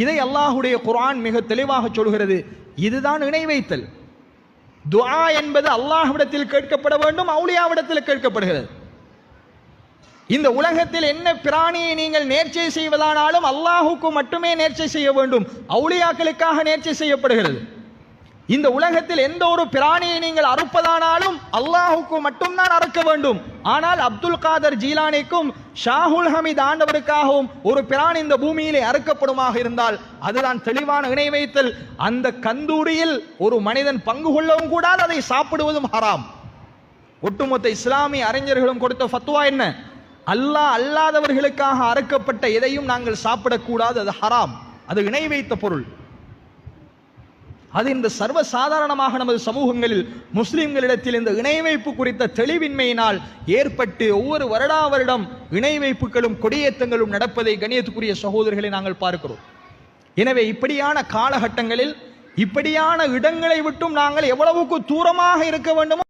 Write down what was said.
இதை அல்லாஹ்வுடைய குர்ஆன் மிக தெளிவாக சொல்கிறது. இதுதான் இணை வைத்தல். துஆ என்பது அல்லாஹ்விடத்தில் கேட்கப்பட வேண்டும், அவுலியாவிடத்தில் கேட்கப்படுகிறது. இந்த உலகத்தில் என்ன பிராணியை நீங்கள் நேர்ச்சை செய்வதானாலும் அல்லாஹுக்கு மட்டுமே நேர்ச்சை செய்ய வேண்டும், அவுலியாக்களுக்காக நேர்ச்சை செய்யப்படுகிறது. இந்த உலகத்தில் எந்த ஒரு பிராணியை நீங்கள் அறுப்பதானாலும் அல்லாஹுக்கு மட்டும்தான் அறுக்க வேண்டும். ஆனால் அப்துல் காதர் ஜீலானிக்கும் ஷாஹுல் ஹமீத் ஆண்டவருக்காகவும் ஒரு பிராணி இந்த பூமியிலே அறுக்கப்படுமாக இருந்தால் அதுதான் தெளிவான இணை வைத்தல். அந்த கந்தூரியில் ஒரு மனிதன் பங்கு கொள்ளவும் கூடாது, அதை சாப்பிடுவதும் ஹராம். ஒட்டுமொத்த இஸ்லாமிய அறிஞர்களும் கொடுத்த ஃபத்வா என்ன? அல்லாஹ் அல்லாதவர்களுக்காக அறுக்கப்பட்ட எதையும் நாங்கள் சாப்பிடக்கூடாது, அது ஹராம், அது இணை வைத்த பொருள். அது இந்த சர்வ சாதாரணமாக நமது சமூகங்களில் முஸ்லிம்களிடத்தில் இந்த இணை வைப்பு குறித்த தெளிவின்மையினால் ஏற்பட்டு ஒவ்வொரு வருடம் இணை வைப்புகளும் கொடியேற்றங்களும் நடப்பதை கண்ணியத்துக்குரிய சகோதரர்களை நாங்கள் பார்க்கிறோம். எனவே இப்படியான காலகட்டங்களில் இப்படியான இடங்களை விட்டும் நாங்கள் எவ்வளவுக்கு தூரமாக இருக்க வேண்டுமோ